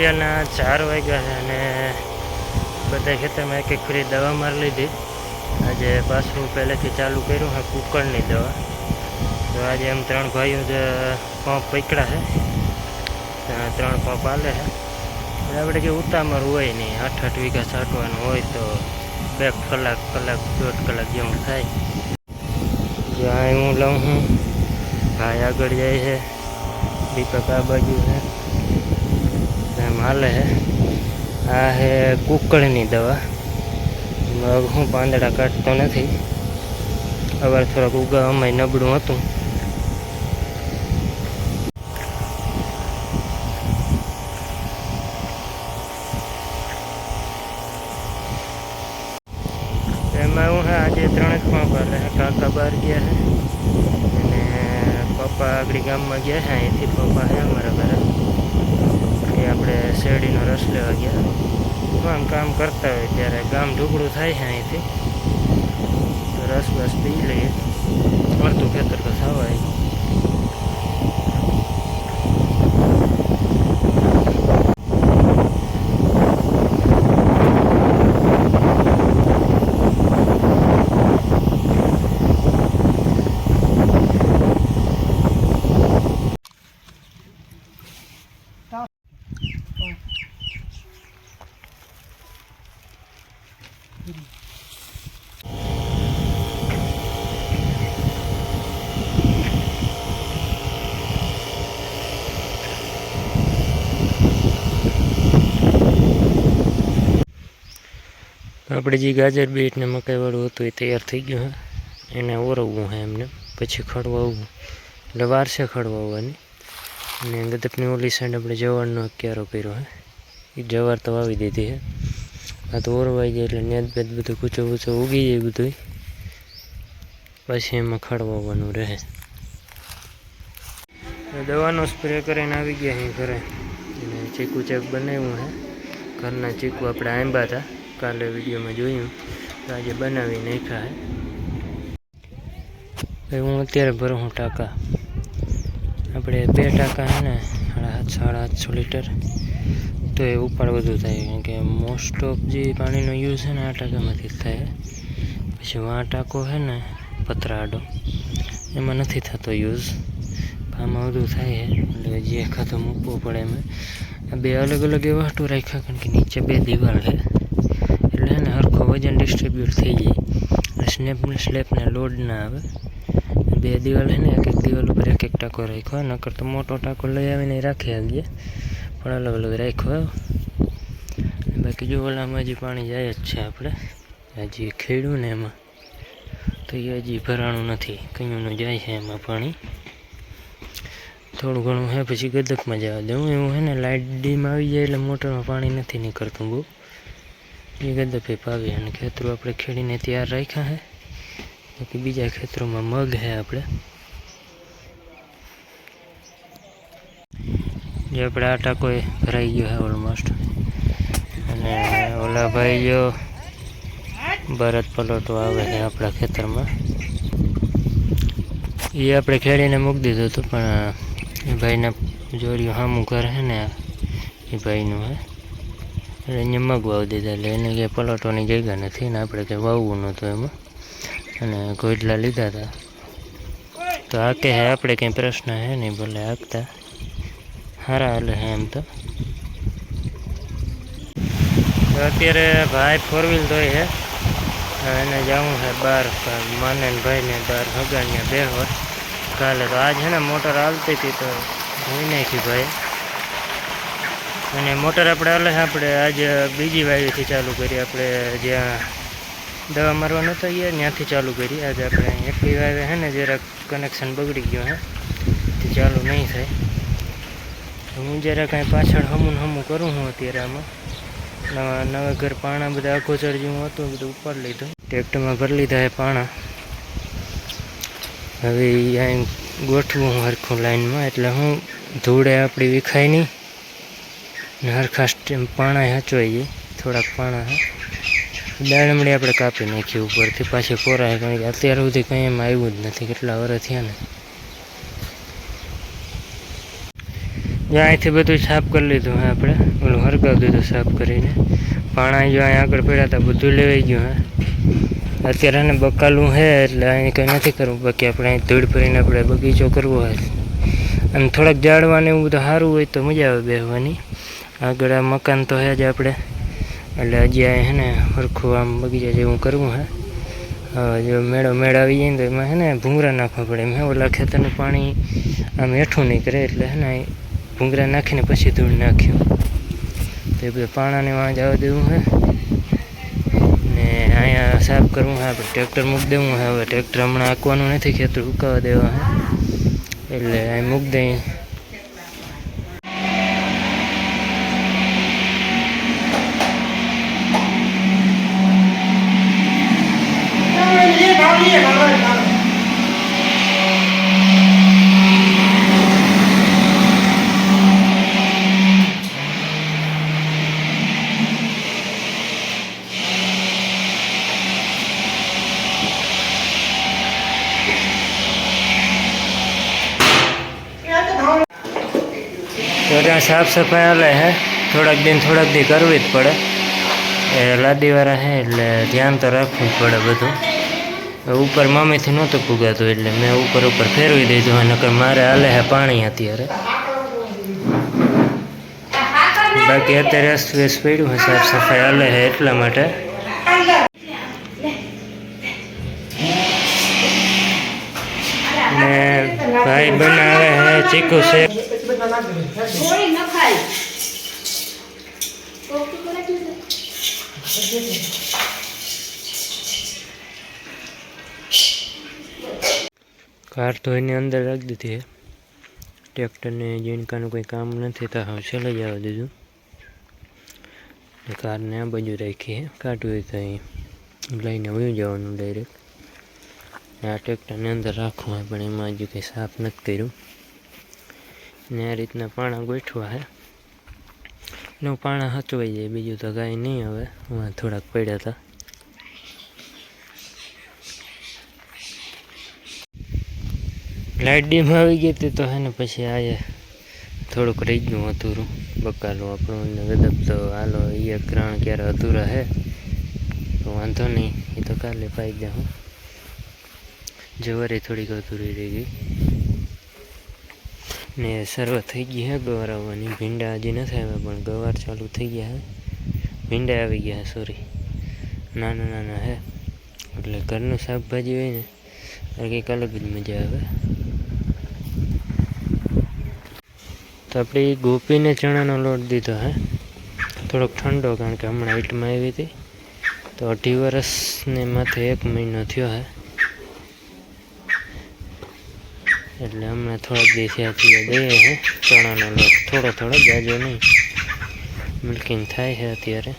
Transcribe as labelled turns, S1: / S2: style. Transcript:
S1: અત્યારના 4 વાગ્યા છે અને બધા ખેતરમાં એક એક ફરી દવા મારી લીધી. આજે પાછું પહેલેથી ચાલુ કર્યું છે કુકરની દવા. તો આજે એમ 3 ભાઈઓ જે પંપ પકડ્યા છે, 3 પંપ હાલે છે. આપણે કે ઉતામળ હોય નહીં, 8-8 વીઘા છાંટવાનું હોય તો 2 કલાક 1.5 કલાક જેવું થાય. જ્યાં હું લઉં છું, ભાઈ આગળ જાય છે, દીપક આ બાજુ છે, એમ હાલે છે. આ છે કુકળની દવા. હું પાંદડા કાઢતો નથી, અવાર થોડાક ઉગાવામાં નબળું હતું. એમાં હું આજે 3 જ પંપ હાલે. કાકા બહાર ગયા છે અને પપ્પા આગળ ગામમાં ગયા છે. અહીંથી પપ્પા છે અમારા ઘરે, એ આપણે શેરડીનો રસ લેવા ગયા. આમ કામ કરતા હોય ત્યારે ગામ ઢુકડું થાય છે અહીંથી, તો રસ બસ પી લઈએ. અડધું ખેતર તો થવાય. આપણે જે ગાજર બીટ ને મકાઈવાળું હતું એ તૈયાર થઈ ગયું છે. એને ઓરવવું છે એમને, પછી ખડવાવવું, એટલે વારસે ખડવાવવાની. અને ગદપની ઓલી સાઈડ આપણે જવારનો ક્યારો કર્યો છે, એ જવાર તો વાવી દીધી છે. આ તો ઓરવાઈ જાય એટલે નેદ બેદ બધું કૂચો ઉગી જાય બધું, પછી એમાં ખડવાવવાનું રહે. દવાનો સ્પ્રે કરીને આવી ગયા અહીં ઘરે. અને ચીકુ ચેક બનાવ્યું છે. ઘરના ચીકુ આપણે આંબા હતા, કાલે વિડીયોમાં જોયું, તો આજે બનાવી નાખ્યા છે. હું અત્યારે ભરું હું ટાંકા. આપણે 2 ટાંકા છે ને 750 લીટર, તો એ ઉપાડ વધુ થાય. કારણ કે મોસ્ટ ઓફ જે પાણીનો યુઝ છે ને આ ટાંકામાંથી જ થાય. પછી આ ટાંકો છે ને પતરાડો, એમાં નથી થતો યુઝ, આમાં વધુ થાય છે. એટલે જે ખાતો મૂકવો પડે એમાં. આ 2 અલગ અલગ એવા હાટું રાખ્યા, કારણ કે નીચે 2 દિવાલ છે, એટલે એને સરખો વજન ડિસ્ટ્રીબ્યુટ થઈ જાય, સ્લેબને લોડ ના આવે. 2 દિવાલ છે ને, એક દિવાલ ઉપર એક ટાંકો રાખ્યો. નકર તો મોટો ટાંકો લઈ આવીને રાખી આવીએ, પણ અલગ અલગ રાખ્યો. બાકી જો ઓલામાં હજી પાણી જાય જ છે. આપણે હજી ખેડ્યું ને એમાં તો એ હજી ભરાણું નથી, કયું જાય છે એમાં પાણી થોડું ઘણું છે. પછી ગદકમાં જવા દેવું. એવું છે ને લાઇટ ડીમ આવી જાય એટલે મોટરમાં પાણી નથી નીકળતું બહુ, એ ગદપે પાવી. અને ખેતરો આપણે ખેડીને તૈયાર રાખ્યા છે. બાકી બીજા ખેતરોમાં મગ છે આપણે. જે આપણે આ ટાંકો ભરાઈ ગયો છે ઓલમોસ્ટ. અને ઓલા ભાઈ જો ભરત પલોટો આવે છે આપણા ખેતરમાં, એ આપણે ખેડીને મૂકી દીધું હતું. પણ એ ભાઈના જોડિયું સામું ઘર છે ને, એ ભાઈનું છે, એટલે અહીંયા મગ વાવી દીધા. એટલે એને કંઈ પલોટવાની જગ્યા નથી ને આપણે કંઈ વાવવું નહોતું એમાં, અને ગોડલા લીધા હતા. તો હાકે હે આપણે કંઈ પ્રશ્ન છે નહીં, ભલે હાકતા સારા હાલે છે એમ તો. અત્યારે ભાઈ 4 વ્હીલ ધોઈ છે, એને જવું છે બહાર માને ભાઈને બહાર હગાને બેહવા. કાલે તો આજ છે ને મોટર હાલતી હતી તો ધોઈ નાખી ભાઈ. અને મોટર આપણે હાલે આપણે આજે બીજી વાયુથી ચાલુ કરી. આપણે જ્યાં દવા મારવા નહોતા ગયા ત્યાંથી ચાલુ કરી. આજે આપણે એકલી વાવે છે ને જરાક કનેક્શન બગડી ગયો છે, તે ચાલુ નહીં થાય. હું જરા કાંઈ પાછળ હમું કરું હું અત્યારે. આમાં નવા ઘર પાણા બધા અગોચર જેવું હતું, બધું ઉપાડી લીધું. ટ્રેક્ટરમાં ભરી લીધા એ પાણા. હવે અહીં ગોઠવું હું હરખું લાઈનમાં, એટલે હું ધૂળે આપણી વિખાય નહીં ને હરખા પાણા હચવાઈ જાય. થોડાક પાણા દાણમડી આપણે કાપી નાખી ઉપરથી, પાછી કોરાય. કારણ કે અત્યાર સુધી કંઈ એમાં આવ્યું જ નથી, કેટલા વર્ષ થયા ને. અહીંથી બધું સાફ કરી લીધું હે આપણે, ઓલું હરગાવી દીધું સાફ કરીને. પાણા જો અહીંયા આગળ પડ્યા હતા બધું લેવાઈ ગયું હે. અત્યારે એને બકાલું છે એટલે અહીં કંઈ નથી કરવું, બાકી આપણે અહીં ધૂળ ભરીને આપણે બગીચો કરવો હોય. અને થોડાક ઝાડવાને એવું બધું સારું હોય તો મજા આવે બેસવાની. આગળ આ મકાન તો છે જ આપણે, એટલે હજી અહીં છે ને સરખું આમ બગીચા જેવું કરવું હે. જો મેળો આવી જાય ને તો એમાં છે ને ભૂંગળા નાખવા પડે. એમ ઓલા ખેતરનું પાણી આમ હેઠું નહીં કરે, એટલે છે ને ભૂંગળા નાખીને પછી ધૂળ નાખ્યું. તો એ બધા પાણાને વાં જવા દેવું હે ને અહીંયા સાફ કરવું હે. આપણે ટ્રેક્ટર મૂકી દેવું હે. હવે ટ્રેક્ટર હમણાં આંકવાનું નથી, ખેતર ઉકાવા દેવા હે, એટલે અહીં મૂકી દઈ. તો ત્યાં સાફ સફાઈ હાલે હે. થોડાક દી કરવી જ પડે, એ લાદીવાળા હે એટલે ધ્યાન તો રાખવું જ પડે બધું. ઉપર મમ્મીથી નહોતું પુગાતું એટલે મેં ઉપર ફેરવી દીધું, નકર મારે હાલે હે પાણી અત્યારે. બાકી અત્યારે અસ્તવ્યસ્ત પડ્યું હે, સાફ સફાઈ હાલે છે એટલા માટે. ને ભાઈ બનાવે હે ચીકુ શેક. કાર તો એની અંદર રાખી દીધી હે. ટ્રેક્ટરને જીનકાનું કોઈ કામ નથી તો હવે છેલ્લે જવા દીધું. કારને આ બાજુ રાખી હે, કાઢવું હોય તો અહીં લઈને વયું જવાનું ડાયરેક્ટ. આ ટ્રેક્ટરને અંદર રાખવું હોય પણ એમાં હજુ કંઈ સાફ નથી કર્યું. ને આ રીતના પાણા ગોઠવા હે એટલે પાણા હચવાઈ જાય, બીજું તો કાંઈ નહીં. હવે થોડાક પડ્યા હતા. લાઇટ ડીમ આવી ગઈ હતી તો હે ને પછી આ થોડુંક રહી ગયું અધૂરું બકાલું આપણું. ગદબ તો હાલો એ ગ્રાણ ક્યારે અધૂરા હે તો વાંધો નહીં, એ તો કાલે પાઈ જાઉં. જવારી થોડીક અધૂરી રહી ગઈ ને શરૂઆત થઈ ગઈ હે ગવાર આવવાની. ભીંડા હજી નથી આવ્યા પણ ગવાર ચાલુ થઈ ગયા હે. ભીંડા આવી ગયા સોરી, નાના નાના હે. એટલે ઘરનું શાકભાજી હોય ને એટલે કંઈક અલગ જ મજા આવે. તો આપણે ગોપીને ચણાનો લોટ દીધો હે, થોડોક ઠંડો, કારણ કે હમણાં હીટમાં આવી હતી તો 2.5 વર્ષને માથે 1 મહિનો થયો હે. એટલે હમણાં થોડાક દિવસથી દઈએ હે ચણાનો લોટ, થોડો જાજો નહીં, મિલ્કિંગ થાય છે અત્યારે.